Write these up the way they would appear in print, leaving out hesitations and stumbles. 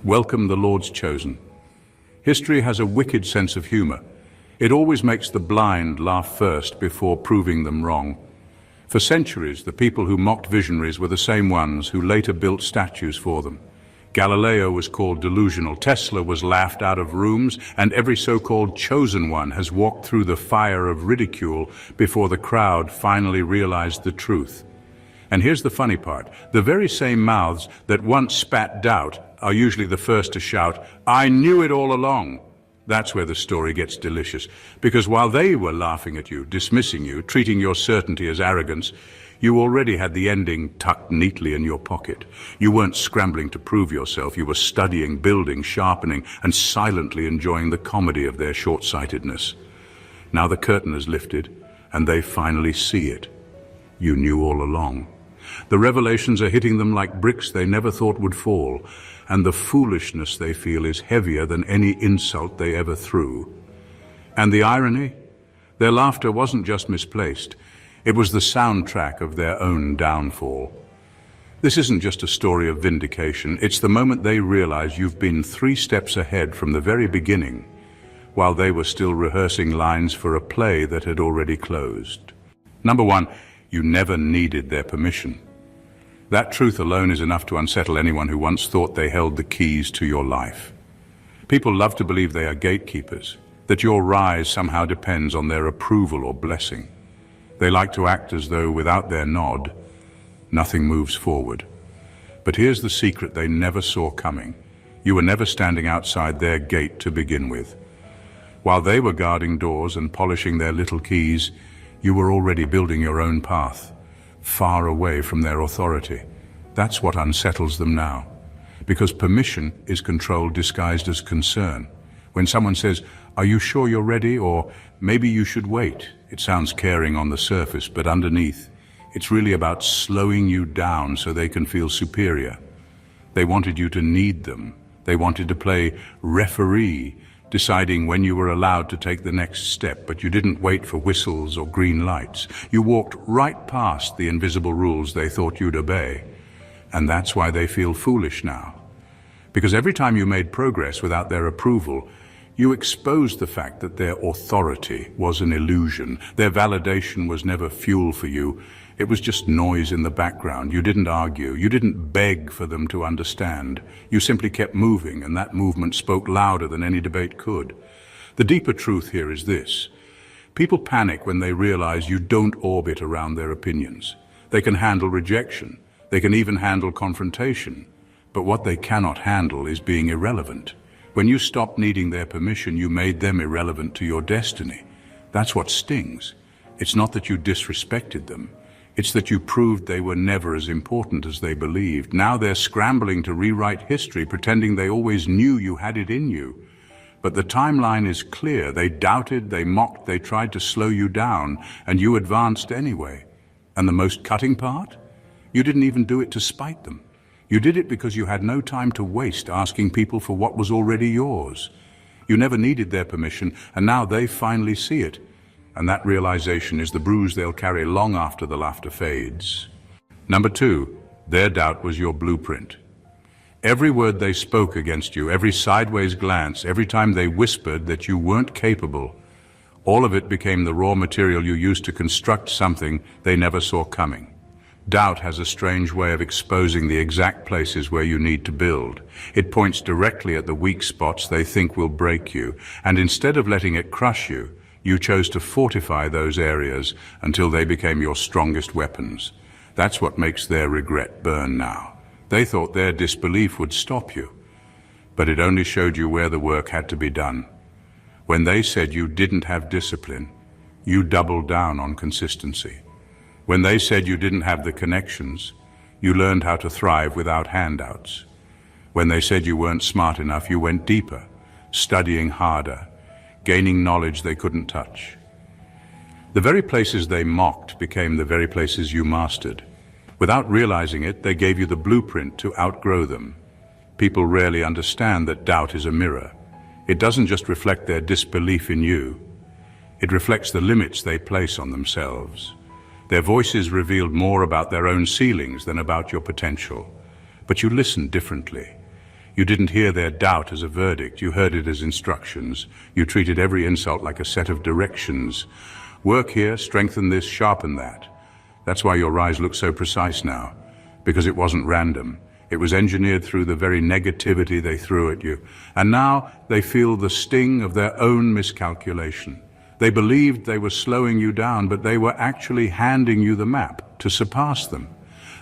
Welcome the Lord's chosen. History has a wicked sense of humor. It always makes the blind laugh first before proving them wrong. For centuries, the people who mocked visionaries were the same ones who later built statues for them. Galileo was called delusional, Tesla was laughed out of rooms, and every so-called chosen one has walked through the fire of ridicule before the crowd finally realized the truth. And here's the funny part. The very same mouths that once spat doubt are usually the first to shout, "I knew it all along." That's where the story gets delicious, because while they were laughing at you, dismissing you, treating your certainty as arrogance, you already had the ending tucked neatly in your pocket. You weren't scrambling to prove yourself, you were studying, building, sharpening, and silently enjoying the comedy of their short-sightedness. Now the curtain is lifted, and they finally see it. You knew all along. The revelations are hitting them like bricks they never thought would fall, and the foolishness they feel is heavier than any insult they ever threw. And the irony? Their laughter wasn't just misplaced. It was the soundtrack of their own downfall. This isn't just a story of vindication. It's the moment they realize you've been 3 steps ahead from the very beginning, while they were still rehearsing lines for a play that had already closed. Number 1, you never needed their permission. That truth alone is enough to unsettle anyone who once thought they held the keys to your life. People love to believe they are gatekeepers, that your rise somehow depends on their approval or blessing. They like to act as though without their nod, nothing moves forward. But here's the secret they never saw coming. You were never standing outside their gate to begin with. While they were guarding doors and polishing their little keys, you were already building your own path, far away from their authority. That's what unsettles them now. Because permission is control disguised as concern. When someone says, "Are you sure you're ready?" or "Maybe you should wait," it sounds caring on the surface, but underneath, it's really about slowing you down so they can feel superior. They wanted you to need them. They wanted to play referee, deciding when you were allowed to take the next step, but you didn't wait for whistles or green lights. You walked right past the invisible rules they thought you'd obey. And that's why they feel foolish now. Because every time you made progress without their approval, you exposed the fact that their authority was an illusion. Their validation was never fuel for you. It was just noise in the background. You didn't argue. You didn't beg for them to understand. You simply kept moving, and that movement spoke louder than any debate could. The deeper truth here is this. People panic when they realize you don't orbit around their opinions. They can handle rejection. They can even handle confrontation. But what they cannot handle is being irrelevant. When you stopped needing their permission, you made them irrelevant to your destiny. That's what stings. It's not that you disrespected them. It's that you proved they were never as important as they believed. Now they're scrambling to rewrite history, pretending they always knew you had it in you. But the timeline is clear. They doubted, they mocked, they tried to slow you down, and you advanced anyway. And the most cutting part? You didn't even do it to spite them. You did it because you had no time to waste asking people for what was already yours. You never needed their permission, and now they finally see it. And that realization is the bruise they'll carry long after the laughter fades. Number 2, their doubt was your blueprint. Every word they spoke against you, every sideways glance, every time they whispered that you weren't capable, all of it became the raw material you used to construct something they never saw coming. Doubt has a strange way of exposing the exact places where you need to build. It points directly at the weak spots they think will break you, and instead of letting it crush you, you chose to fortify those areas until they became your strongest weapons. That's what makes their regret burn now. They thought their disbelief would stop you, but it only showed you where the work had to be done. When they said you didn't have discipline, you doubled down on consistency. When they said you didn't have the connections, you learned how to thrive without handouts. When they said you weren't smart enough, you went deeper, studying harder, gaining knowledge they couldn't touch. The very places they mocked became the very places you mastered. Without realizing it, they gave you the blueprint to outgrow them. People rarely understand that doubt is a mirror. It doesn't just reflect their disbelief in you. It reflects the limits they place on themselves. Their voices revealed more about their own ceilings than about your potential. But you listened differently. You didn't hear their doubt as a verdict, you heard it as instructions. You treated every insult like a set of directions. Work here, strengthen this, sharpen that. That's why your rise looks so precise now, because it wasn't random. It was engineered through the very negativity they threw at you. And now they feel the sting of their own miscalculation. They believed they were slowing you down, but they were actually handing you the map to surpass them.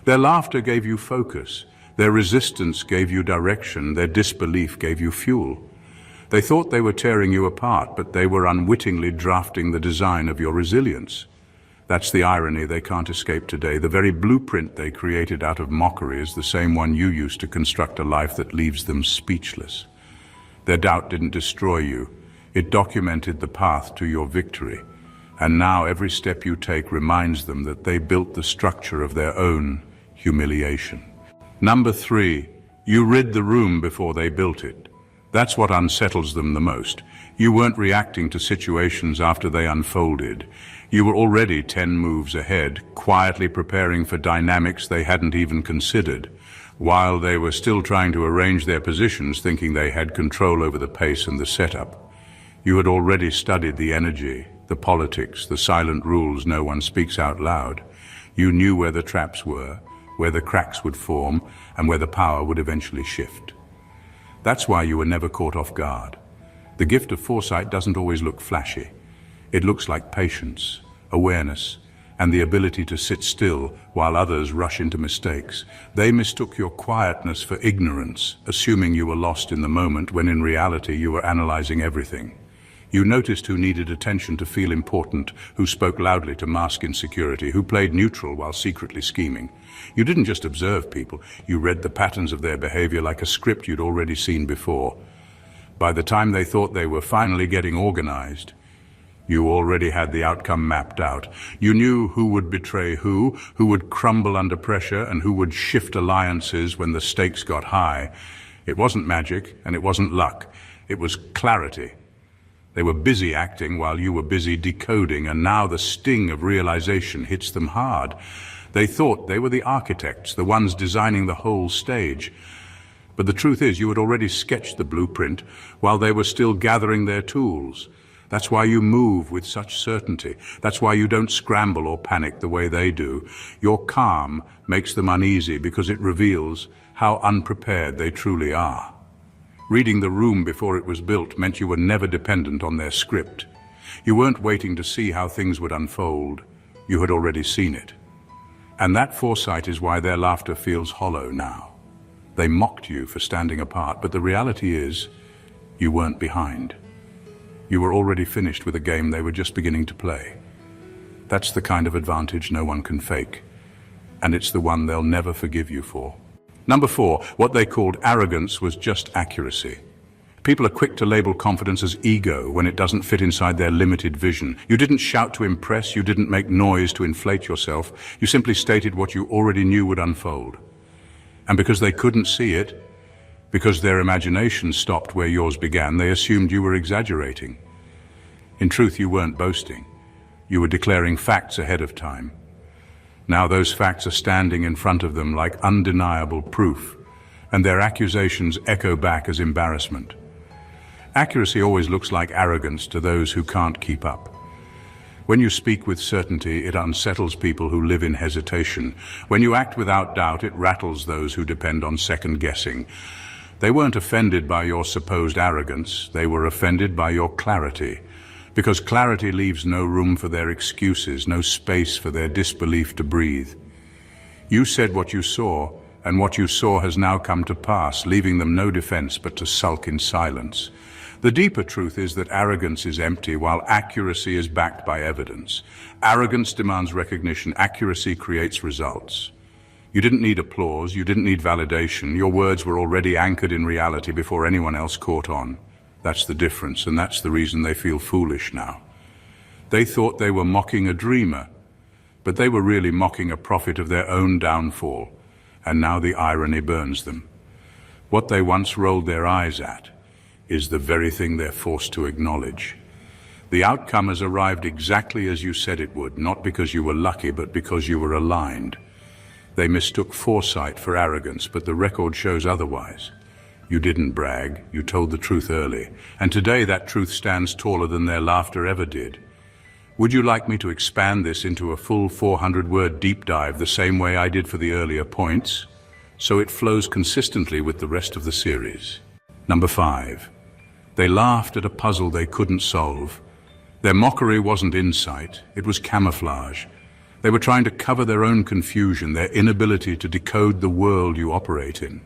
Their laughter gave you focus. Their resistance gave you direction. Their disbelief gave you fuel. They thought they were tearing you apart, but they were unwittingly drafting the design of your resilience. That's the irony they can't escape today. The very blueprint they created out of mockery is the same one you used to construct a life that leaves them speechless. Their doubt didn't destroy you. It documented the path to your victory. And now every step you take reminds them that they built the structure of their own humiliation. Number 3, you rid the room before they built it. That's what unsettles them the most. You weren't reacting to situations after they unfolded. You were already 10 moves ahead, quietly preparing for dynamics they hadn't even considered, while they were still trying to arrange their positions, thinking they had control over the pace and the setup. You had already studied the energy, the politics, the silent rules no one speaks out loud. You knew where the traps were, where the cracks would form, and where the power would eventually shift. That's why you were never caught off guard. The gift of foresight doesn't always look flashy. It looks like patience, awareness, and the ability to sit still while others rush into mistakes. They mistook your quietness for ignorance, assuming you were lost in the moment when in reality you were analyzing everything. You noticed who needed attention to feel important, who spoke loudly to mask insecurity, who played neutral while secretly scheming. You didn't just observe people, you read the patterns of their behavior like a script you'd already seen before. By the time they thought they were finally getting organized, you already had the outcome mapped out. You knew who would betray who would crumble under pressure, and who would shift alliances when the stakes got high. It wasn't magic, and it wasn't luck. It was clarity. They were busy acting while you were busy decoding, and now the sting of realization hits them hard. They thought they were the architects, the ones designing the whole stage. But the truth is, you had already sketched the blueprint while they were still gathering their tools. That's why you move with such certainty. That's why you don't scramble or panic the way they do. Your calm makes them uneasy because it reveals how unprepared they truly are. Reading the room before it was built meant you were never dependent on their script. You weren't waiting to see how things would unfold. You had already seen it. And that foresight is why their laughter feels hollow now. They mocked you for standing apart, but the reality is, you weren't behind. You were already finished with a game they were just beginning to play. That's the kind of advantage no one can fake, and it's the one they'll never forgive you for. Number 4, what they called arrogance was just accuracy. People are quick to label confidence as ego when it doesn't fit inside their limited vision. You didn't shout to impress, you didn't make noise to inflate yourself, you simply stated what you already knew would unfold. And because they couldn't see it, because their imagination stopped where yours began, they assumed you were exaggerating. In truth, you weren't boasting. You were declaring facts ahead of time. Now those facts are standing in front of them like undeniable proof, and their accusations echo back as embarrassment. Accuracy always looks like arrogance to those who can't keep up. When you speak with certainty, it unsettles people who live in hesitation. When you act without doubt, it rattles those who depend on second guessing. They weren't offended by your supposed arrogance, they were offended by your clarity. Because clarity leaves no room for their excuses, no space for their disbelief to breathe. You said what you saw, and what you saw has now come to pass, leaving them no defense but to sulk in silence. The deeper truth is that arrogance is empty, while accuracy is backed by evidence. Arrogance demands recognition, accuracy creates results. You didn't need applause, you didn't need validation. Your words were already anchored in reality before anyone else caught on. That's the difference, and that's the reason they feel foolish now. They thought they were mocking a dreamer, but they were really mocking a prophet of their own downfall, and now the irony burns them. What they once rolled their eyes at is the very thing they're forced to acknowledge. The outcome has arrived exactly as you said it would, not because you were lucky, but because you were aligned. They mistook foresight for arrogance, but the record shows otherwise. You didn't brag, you told the truth early, and today that truth stands taller than their laughter ever did. Would you like me to expand this into a full 400-word deep dive the same way I did for the earlier points, so it flows consistently with the rest of the series? Number 5. They laughed at a puzzle they couldn't solve. Their mockery wasn't insight, it was camouflage. They were trying to cover their own confusion, their inability to decode the world you operate in.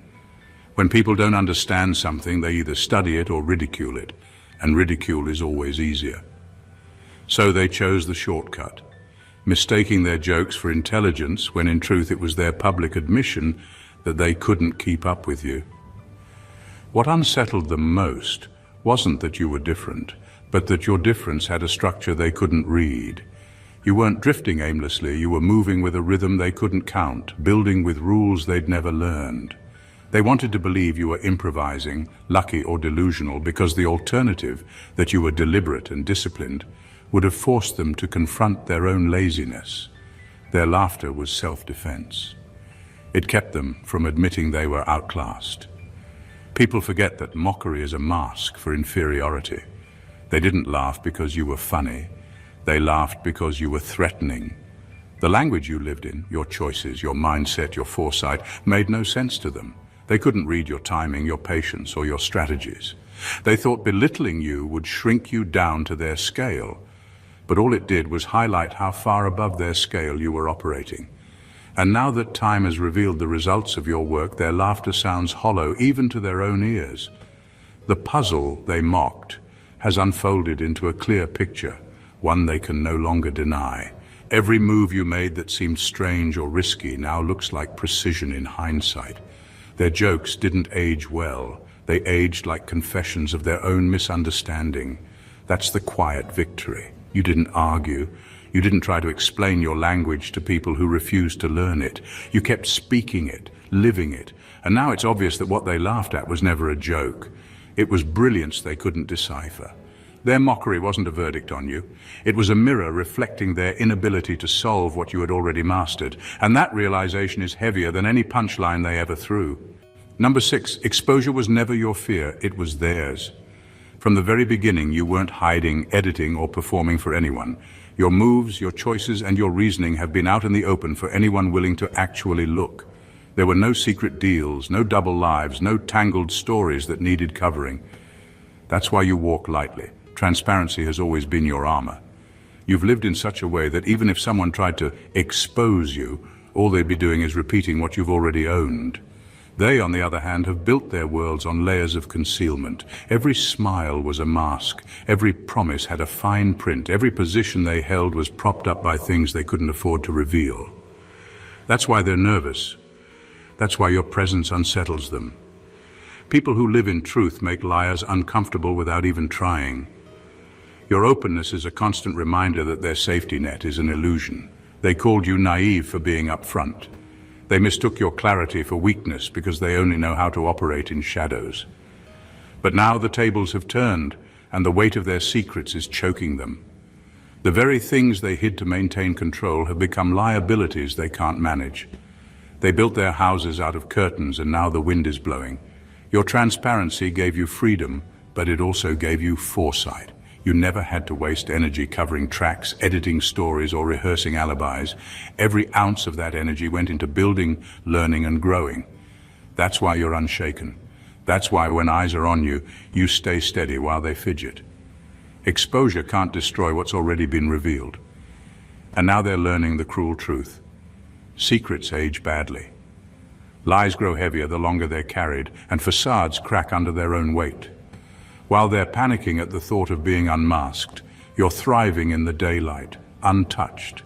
When people don't understand something, they either study it or ridicule it, and ridicule is always easier. So they chose the shortcut, mistaking their jokes for intelligence when in truth it was their public admission that they couldn't keep up with you. What unsettled them most wasn't that you were different, but that your difference had a structure they couldn't read. You weren't drifting aimlessly, you were moving with a rhythm they couldn't count, building with rules they'd never learned. They wanted to believe you were improvising, lucky or delusional, because the alternative, that you were deliberate and disciplined, would have forced them to confront their own laziness. Their laughter was self-defense. It kept them from admitting they were outclassed. People forget that mockery is a mask for inferiority. They didn't laugh because you were funny. They laughed because you were threatening. The language you lived in, your choices, your mindset, your foresight, made no sense to them. They couldn't read your timing, your patience, or your strategies. They thought belittling you would shrink you down to their scale, but all it did was highlight how far above their scale you were operating. And now that time has revealed the results of your work, their laughter sounds hollow even to their own ears. The puzzle they mocked has unfolded into a clear picture, one they can no longer deny. Every move you made that seemed strange or risky now looks like precision in hindsight. Their jokes didn't age well. They aged like confessions of their own misunderstanding. That's the quiet victory. You didn't argue. You didn't try to explain your language to people who refused to learn it. You kept speaking it, living it. And now it's obvious that what they laughed at was never a joke. It was brilliance they couldn't decipher. Their mockery wasn't a verdict on you. It was a mirror reflecting their inability to solve what you had already mastered. And that realization is heavier than any punchline they ever threw. Number 6, exposure was never your fear, it was theirs. From the very beginning, you weren't hiding, editing, or performing for anyone. Your moves, your choices, and your reasoning have been out in the open for anyone willing to actually look. There were no secret deals, no double lives, no tangled stories that needed covering. That's why you walk lightly. Transparency has always been your armor. You've lived in such a way that even if someone tried to expose you, all they'd be doing is repeating what you've already owned. They, on the other hand, have built their worlds on layers of concealment. Every smile was a mask. Every promise had a fine print. Every position they held was propped up by things they couldn't afford to reveal. That's why they're nervous. That's why your presence unsettles them. People who live in truth make liars uncomfortable without even trying. Your openness is a constant reminder that their safety net is an illusion. They called you naive for being upfront. They mistook your clarity for weakness because they only know how to operate in shadows. But now the tables have turned, and the weight of their secrets is choking them. The very things they hid to maintain control have become liabilities they can't manage. They built their houses out of curtains, and now the wind is blowing. Your transparency gave you freedom, but it also gave you foresight. You never had to waste energy covering tracks, editing stories, or rehearsing alibis. Every ounce of that energy went into building, learning, and growing. That's why you're unshaken. That's why when eyes are on you, you stay steady while they fidget. Exposure can't destroy what's already been revealed. And now they're learning the cruel truth. Secrets age badly. Lies grow heavier the longer they're carried, and facades crack under their own weight. While they're panicking at the thought of being unmasked, you're thriving in the daylight, untouched.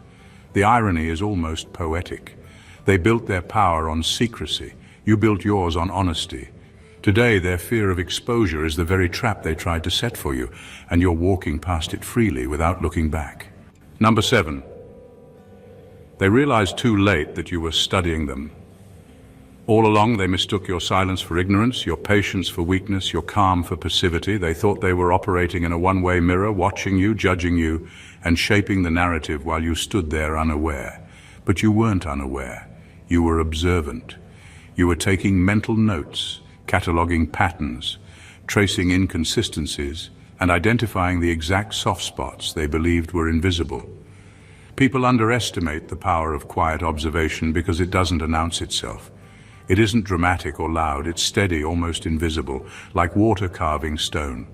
The irony is almost poetic. They built their power on secrecy. You built yours on honesty. Today, their fear of exposure is the very trap they tried to set for you, and you're walking past it freely without looking back. Number 7. They realized too late that you were studying them. All along, they mistook your silence for ignorance, your patience for weakness, your calm for passivity. They thought they were operating in a one-way mirror, watching you, judging you, and shaping the narrative while you stood there unaware. But you weren't unaware. You were observant. You were taking mental notes, cataloging patterns, tracing inconsistencies, and identifying the exact soft spots they believed were invisible. People underestimate the power of quiet observation because it doesn't announce itself. It isn't dramatic or loud, it's steady, almost invisible, like water carving stone.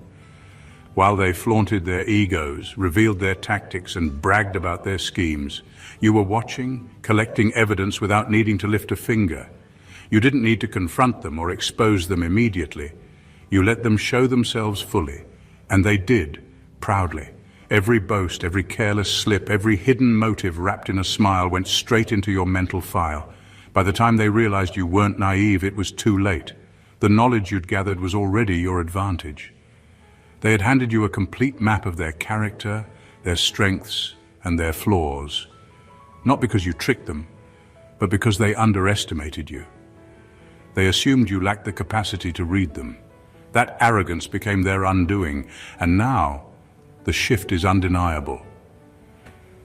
While they flaunted their egos, revealed their tactics, and bragged about their schemes, you were watching, collecting evidence without needing to lift a finger. You didn't need to confront them or expose them immediately. You let them show themselves fully, and they did, proudly. Every boast, every careless slip, every hidden motive wrapped in a smile went straight into your mental file. By the time they realized you weren't naive, it was too late. The knowledge you'd gathered was already your advantage. They had handed you a complete map of their character, their strengths, and their flaws. Not because you tricked them, but because they underestimated you. They assumed you lacked the capacity to read them. That arrogance became their undoing, and now the shift is undeniable.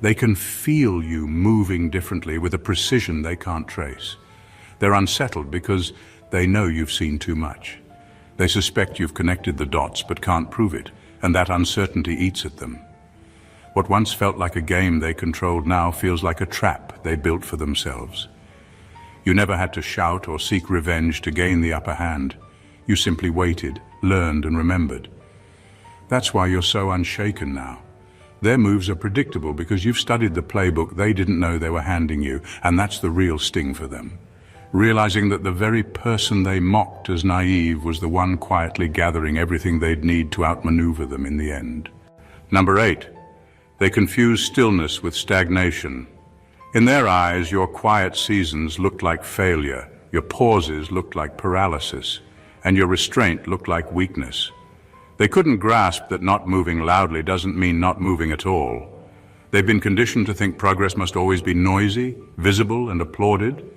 They can feel you moving differently with a precision they can't trace. They're unsettled because they know you've seen too much. They suspect you've connected the dots but can't prove it, and that uncertainty eats at them. What once felt like a game they controlled now feels like a trap they built for themselves. You never had to shout or seek revenge to gain the upper hand. You simply waited, learned, and remembered. That's why you're so unshaken now. Their moves are predictable because you've studied the playbook they didn't know they were handing you, and that's the real sting for them. Realizing that the very person they mocked as naive was the one quietly gathering everything they'd need to outmaneuver them in the end. Number 8. They confuse stillness with stagnation. In their eyes, your quiet seasons looked like failure, your pauses looked like paralysis, and your restraint looked like weakness. They couldn't grasp that not moving loudly doesn't mean not moving at all. They've been conditioned to think progress must always be noisy, visible, and applauded,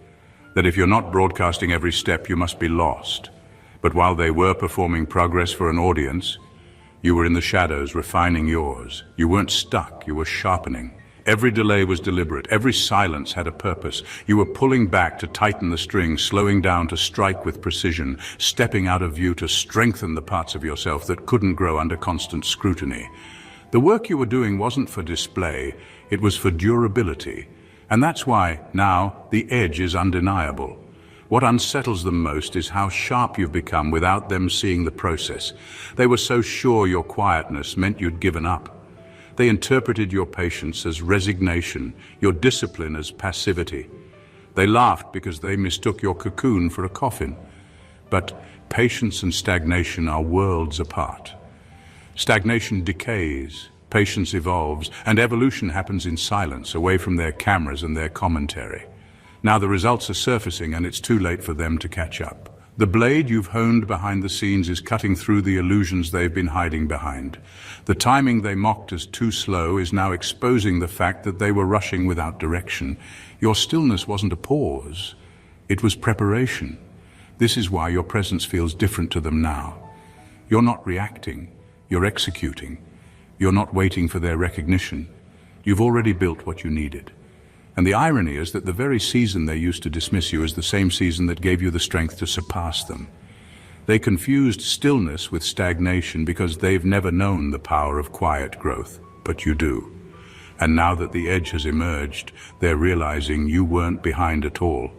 that if you're not broadcasting every step, you must be lost. But while they were performing progress for an audience, you were in the shadows refining yours. You weren't stuck, you were sharpening. Every delay was deliberate, every silence had a purpose. You were pulling back to tighten the strings, slowing down to strike with precision, stepping out of view to strengthen the parts of yourself that couldn't grow under constant scrutiny. The work you were doing wasn't for display, it was for durability. And that's why, now, the edge is undeniable. What unsettles them most is how sharp you've become without them seeing the process. They were so sure your quietness meant you'd given up. They interpreted your patience as resignation, your discipline as passivity. They laughed because they mistook your cocoon for a coffin. But patience and stagnation are worlds apart. Stagnation decays, patience evolves, and evolution happens in silence, away from their cameras and their commentary. Now the results are surfacing and it's too late for them to catch up. The blade you've honed behind the scenes is cutting through the illusions they've been hiding behind. The timing they mocked as too slow is now exposing the fact that they were rushing without direction. Your stillness wasn't a pause, it was preparation. This is why your presence feels different to them now. You're not reacting, you're executing. You're not waiting for their recognition. You've already built what you needed. And the irony is that the very season they used to dismiss you is the same season that gave you the strength to surpass them. They confused stillness with stagnation because they've never known the power of quiet growth, but you do. And now that the edge has emerged, they're realizing you weren't behind at all.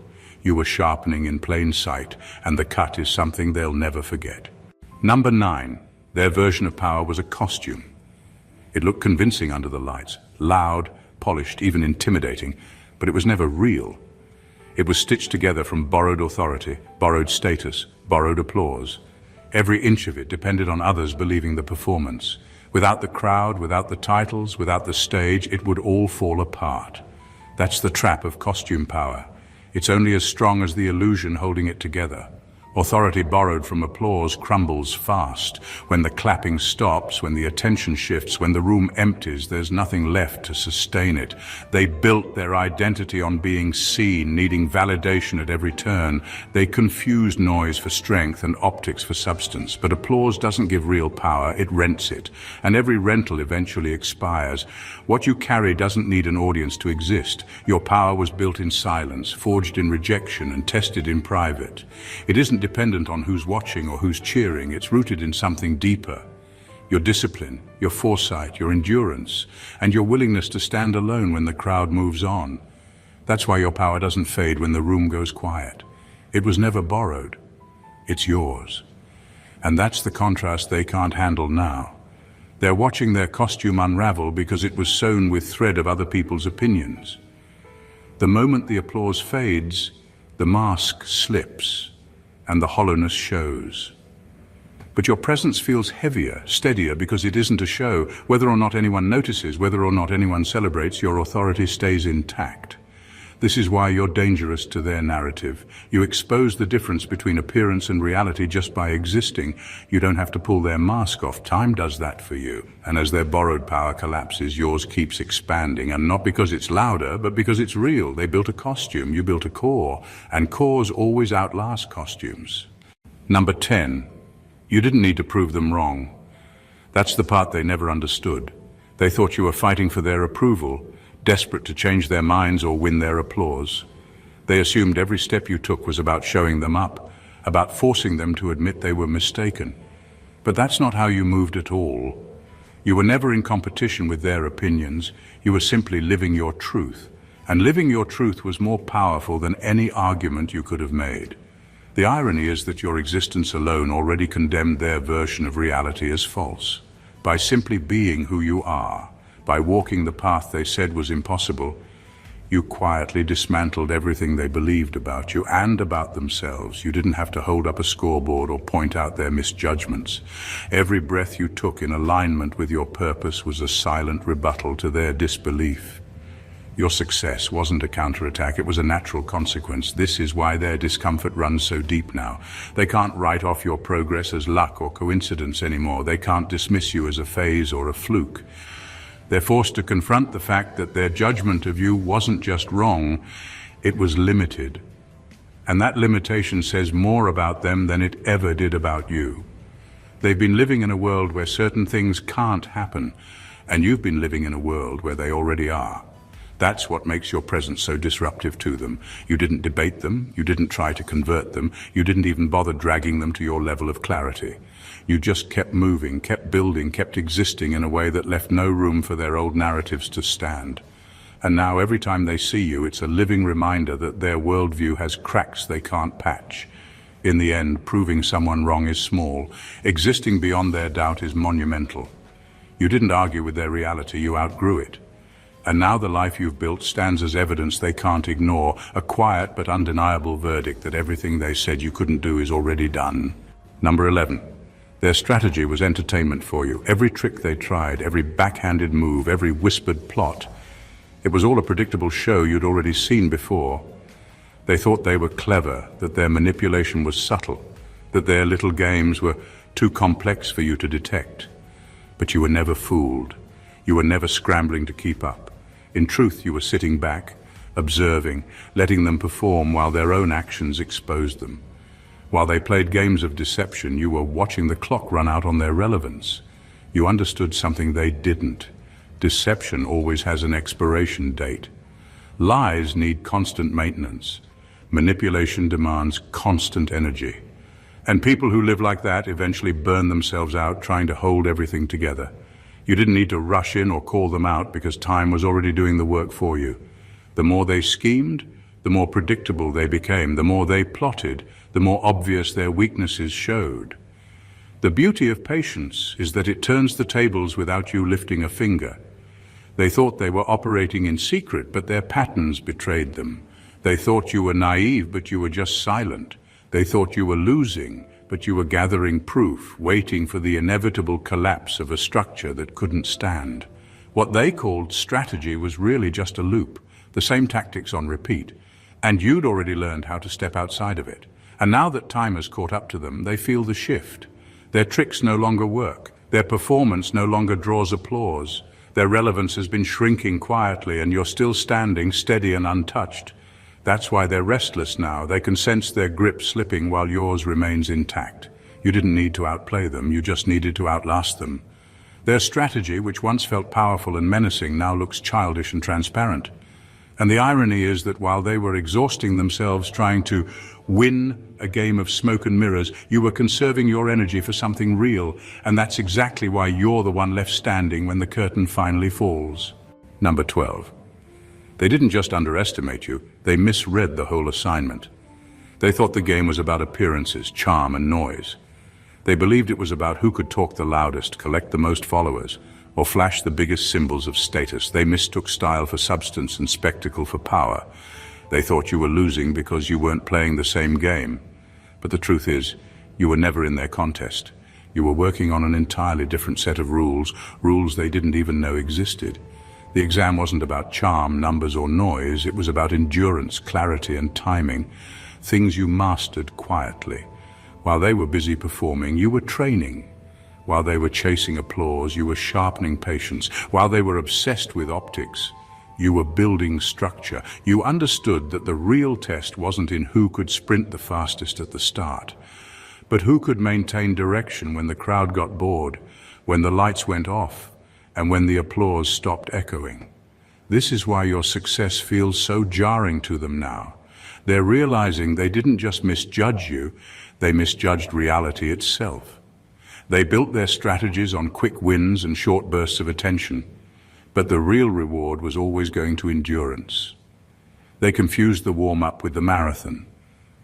You were sharpening in plain sight, and the cut is something they'll never forget. Number 9, their version of power was a costume. It looked convincing under the lights, loud, polished, even intimidating, but it was never real. It was stitched together from borrowed authority, borrowed status, borrowed applause. Every inch of it depended on others believing the performance. Without the crowd, without the titles, without the stage, it would all fall apart. That's the trap of costume power. It's only as strong as the illusion holding it together. Authority borrowed from applause crumbles fast. When the clapping stops, when the attention shifts, when the room empties, there's nothing left to sustain it. They built their identity on being seen, needing validation at every turn. They confused noise for strength and optics for substance. But applause doesn't give real power, it rents it. And every rental eventually expires. What you carry doesn't need an audience to exist. Your power was built in silence, forged in rejection, and tested in private. It isn't dependent on who's watching or who's cheering. It's rooted in something deeper. Your discipline, your foresight, your endurance, and your willingness to stand alone when the crowd moves on. That's why your power doesn't fade when the room goes quiet. It was never borrowed. It's yours. And that's the contrast they can't handle now. They're watching their costume unravel because it was sewn with thread of other people's opinions. The moment the applause fades, the mask slips, and the hollowness shows. But your presence feels heavier, steadier, because it isn't a show. Whether or not anyone notices, whether or not anyone celebrates, your authority stays intact. This is why you're dangerous to their narrative. You expose the difference between appearance and reality just by existing. You don't have to pull their mask off. Time does that for you. And as their borrowed power collapses, yours keeps expanding. And not because it's louder, but because it's real. They built a costume, you built a core. And cores always outlast costumes. Number 10. You didn't need to prove them wrong. That's the part they never understood. They thought you were fighting for their approval, desperate to change their minds or win their applause. They assumed every step you took was about showing them up, about forcing them to admit they were mistaken. But that's not how you moved at all. You were never in competition with their opinions. You were simply living your truth. And living your truth was more powerful than any argument you could have made. The irony is that your existence alone already condemned their version of reality as false. By simply being who you are, by walking the path they said was impossible, you quietly dismantled everything they believed about you and about themselves. You didn't have to hold up a scoreboard or point out their misjudgments. Every breath you took in alignment with your purpose was a silent rebuttal to their disbelief. Your success wasn't a counterattack, it was a natural consequence. This is why their discomfort runs so deep now. They can't write off your progress as luck or coincidence anymore. They can't dismiss you as a phase or a fluke. They're forced to confront the fact that their judgment of you wasn't just wrong, it was limited. And that limitation says more about them than it ever did about you. They've been living in a world where certain things can't happen, and you've been living in a world where they already are. That's what makes your presence so disruptive to them. You didn't debate them, you didn't try to convert them, you didn't even bother dragging them to your level of clarity. You just kept moving, kept building, kept existing in a way that left no room for their old narratives to stand. And now every time they see you, it's a living reminder that their worldview has cracks they can't patch. In the end, proving someone wrong is small. Existing beyond their doubt is monumental. You didn't argue with their reality, you outgrew it. And now the life you've built stands as evidence they can't ignore, a quiet but undeniable verdict that everything they said you couldn't do is already done. Number 11. Their strategy was entertainment for you. Every trick they tried, every backhanded move, every whispered plot, it was all a predictable show you'd already seen before. They thought they were clever, that their manipulation was subtle, that their little games were too complex for you to detect. But you were never fooled. You were never scrambling to keep up. In truth, you were sitting back, observing, letting them perform while their own actions exposed them. While they played games of deception, you were watching the clock run out on their relevance. You understood something they didn't. Deception always has an expiration date. Lies need constant maintenance. Manipulation demands constant energy. And people who live like that eventually burn themselves out trying to hold everything together. You didn't need to rush in or call them out because time was already doing the work for you. The more they schemed, the more predictable they became. The more they plotted, the more obvious their weaknesses showed. The beauty of patience is that it turns the tables without you lifting a finger. They thought they were operating in secret, but their patterns betrayed them. They thought you were naive, but you were just silent. They thought you were losing, but you were gathering proof, waiting for the inevitable collapse of a structure that couldn't stand. What they called strategy was really just a loop, the same tactics on repeat. And you'd already learned how to step outside of it. And now that time has caught up to them, they feel the shift. Their tricks no longer work. Their performance no longer draws applause. Their relevance has been shrinking quietly, and you're still standing steady and untouched. That's why they're restless now. They can sense their grip slipping while yours remains intact. You didn't need to outplay them, you just needed to outlast them. Their strategy, which once felt powerful and menacing, now looks childish and transparent. And the irony is that while they were exhausting themselves trying to win a game of smoke and mirrors, you were conserving your energy for something real, and that's exactly why you're the one left standing when the curtain finally falls. Number 12. They didn't just underestimate you, they misread the whole assignment. They thought the game was about appearances, charm, and noise. They believed it was about who could talk the loudest, collect the most followers, or flash the biggest symbols of status. They mistook style for substance and spectacle for power. They thought you were losing because you weren't playing the same game. But the truth is, you were never in their contest. You were working on an entirely different set of rules, rules they didn't even know existed. The exam wasn't about charm, numbers, or noise. It was about endurance, clarity, and timing, things you mastered quietly. While they were busy performing, you were training. While they were chasing applause, you were sharpening patience. While they were obsessed with optics, you were building structure. You understood that the real test wasn't in who could sprint the fastest at the start, but who could maintain direction when the crowd got bored, when the lights went off, and when the applause stopped echoing. This is why your success feels so jarring to them now. They're realizing they didn't just misjudge you, they misjudged reality itself. They built their strategies on quick wins and short bursts of attention, but the real reward was always going to endurance. They confused the warm-up with the marathon,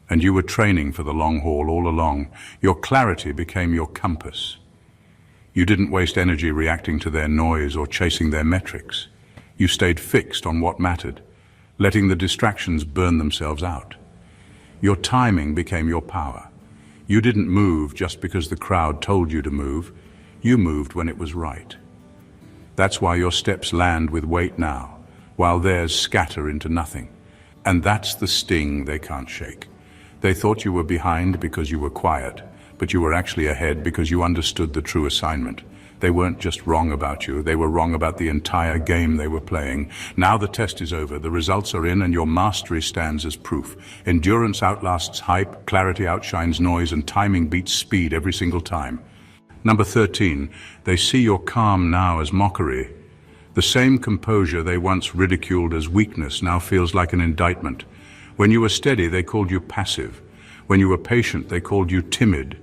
and you were training for the long haul all along. Your clarity became your compass. You didn't waste energy reacting to their noise or chasing their metrics. You stayed fixed on what mattered, letting the distractions burn themselves out. Your timing became your power. You didn't move just because the crowd told you to move. You moved when it was right. That's why your steps land with weight now, while theirs scatter into nothing. And that's the sting they can't shake. They thought you were behind because you were quiet, but you were actually ahead because you understood the true assignment. They weren't just wrong about you, they were wrong about the entire game they were playing. Now the test is over, the results are in, and your mastery stands as proof. Endurance outlasts hype, clarity outshines noise, and timing beats speed every single time. Number 13, they see your calm now as mockery. The same composure they once ridiculed as weakness now feels like an indictment. When you were steady, they called you passive. When you were patient, they called you timid.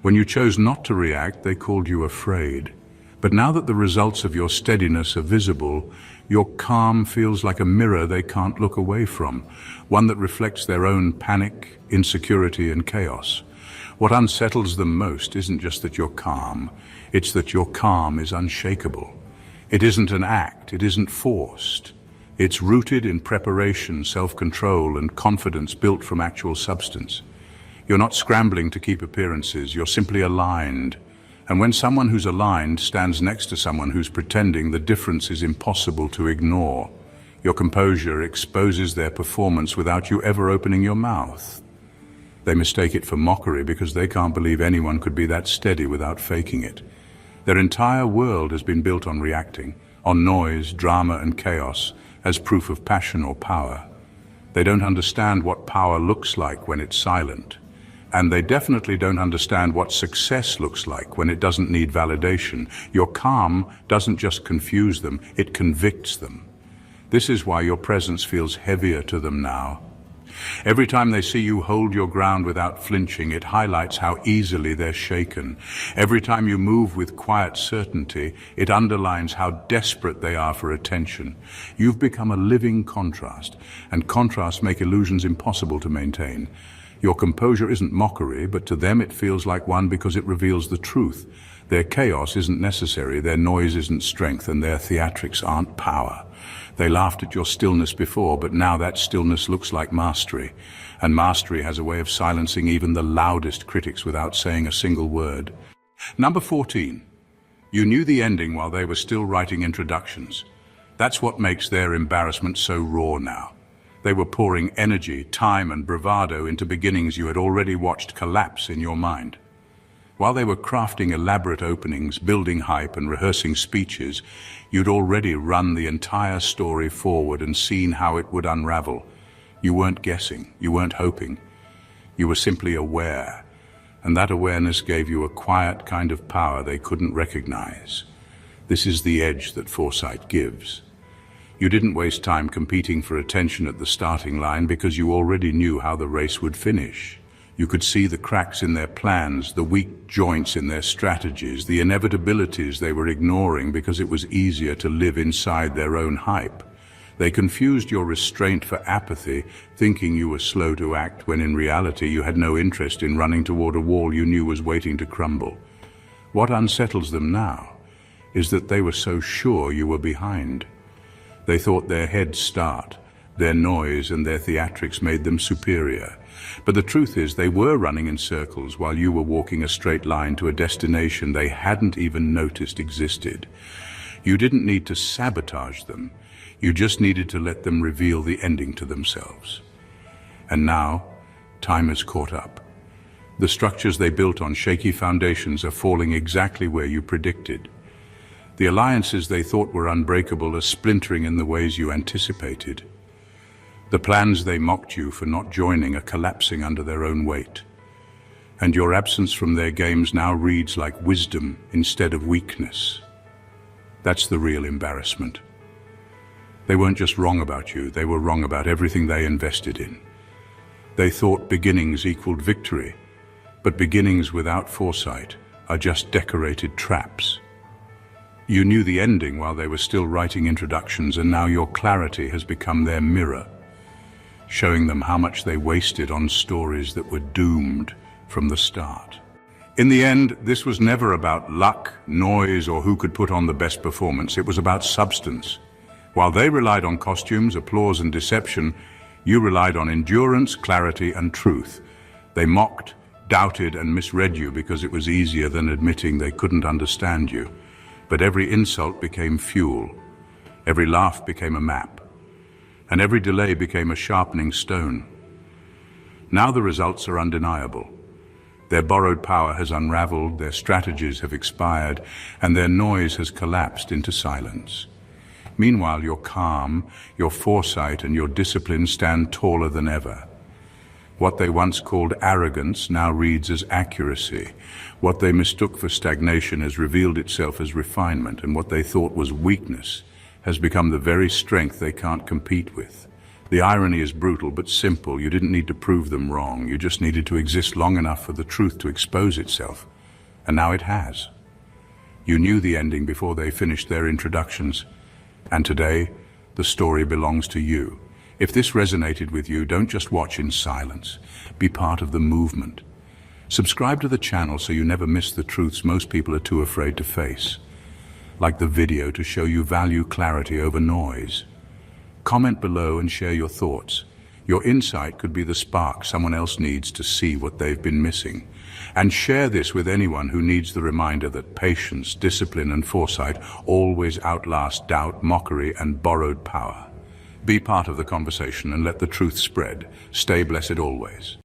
When you chose not to react, they called you afraid. But now that the results of your steadiness are visible, your calm feels like a mirror they can't look away from, one that reflects their own panic, insecurity, and chaos. What unsettles them most isn't just that you're calm, it's that your calm is unshakable. It isn't an act, it isn't forced. It's rooted in preparation, self-control, and confidence built from actual substance. You're not scrambling to keep appearances, you're simply aligned. And when someone who's aligned stands next to someone who's pretending, the difference is impossible to ignore. Your composure exposes their performance without you ever opening your mouth. They mistake it for mockery because they can't believe anyone could be that steady without faking it. Their entire world has been built on reacting, on noise, drama, and chaos, as proof of passion or power. They don't understand what power looks like when it's silent. And they definitely don't understand what success looks like when it doesn't need validation. Your calm doesn't just confuse them, it convicts them. This is why your presence feels heavier to them now. Every time they see you hold your ground without flinching, it highlights how easily they're shaken. Every time you move with quiet certainty, it underlines how desperate they are for attention. You've become a living contrast, and contrasts make illusions impossible to maintain. Your composure isn't mockery, but to them it feels like one because it reveals the truth. Their chaos isn't necessary, their noise isn't strength, and their theatrics aren't power. They laughed at your stillness before, but now that stillness looks like mastery. And mastery has a way of silencing even the loudest critics without saying a single word. Number 14. You knew the ending while they were still writing introductions. That's what makes their embarrassment so raw now. They were pouring energy, time, and bravado into beginnings you had already watched collapse in your mind. While they were crafting elaborate openings, building hype, and rehearsing speeches, you'd already run the entire story forward and seen how it would unravel. You weren't guessing, you weren't hoping. You were simply aware, and that awareness gave you a quiet kind of power they couldn't recognize. This is the edge that Foresight gives. You didn't waste time competing for attention at the starting line because you already knew how the race would finish. You could see the cracks in their plans, the weak joints in their strategies, the inevitabilities they were ignoring because it was easier to live inside their own hype. They confused your restraint for apathy, thinking you were slow to act when in reality you had no interest in running toward a wall you knew was waiting to crumble. What unsettles them now is that they were so sure you were behind. They thought their head start, their noise and their theatrics made them superior. But the truth is they were running in circles while you were walking a straight line to a destination they hadn't even noticed existed. You didn't need to sabotage them. You just needed to let them reveal the ending to themselves. And now, time has caught up. The structures they built on shaky foundations are falling exactly where you predicted. The alliances they thought were unbreakable are splintering in the ways you anticipated. The plans they mocked you for not joining are collapsing under their own weight. And your absence from their games now reads like wisdom instead of weakness. That's the real embarrassment. They weren't just wrong about you, they were wrong about everything they invested in. They thought beginnings equaled victory, but beginnings without foresight are just decorated traps. You knew the ending while they were still writing introductions, and now your clarity has become their mirror, showing them how much they wasted on stories that were doomed from the start. In the end, this was never about luck, noise, or who could put on the best performance. It was about substance. While they relied on costumes, applause, and deception, you relied on endurance, clarity, and truth. They mocked, doubted, and misread you because it was easier than admitting they couldn't understand you. But every insult became fuel. Every laugh became a map. And every delay became a sharpening stone. Now the results are undeniable. Their borrowed power has unraveled, their strategies have expired, and their noise has collapsed into silence. Meanwhile, your calm, your foresight, and your discipline stand taller than ever. What they once called arrogance now reads as accuracy. What they mistook for stagnation has revealed itself as refinement, and what they thought was weakness has become the very strength they can't compete with. The irony is brutal but simple. You didn't need to prove them wrong. You just needed to exist long enough for the truth to expose itself. And now it has. You knew the ending before they finished their introductions. And today, the story belongs to you. If this resonated with you, don't just watch in silence. Be part of the movement. Subscribe to the channel so you never miss the truths most people are too afraid to face. Like the video to show you value clarity over noise. Comment below and share your thoughts. Your insight could be the spark someone else needs to see what they've been missing. And share this with anyone who needs the reminder that patience, discipline, and foresight always outlast doubt, mockery, and borrowed power. Be part of the conversation and let the truth spread. Stay blessed always.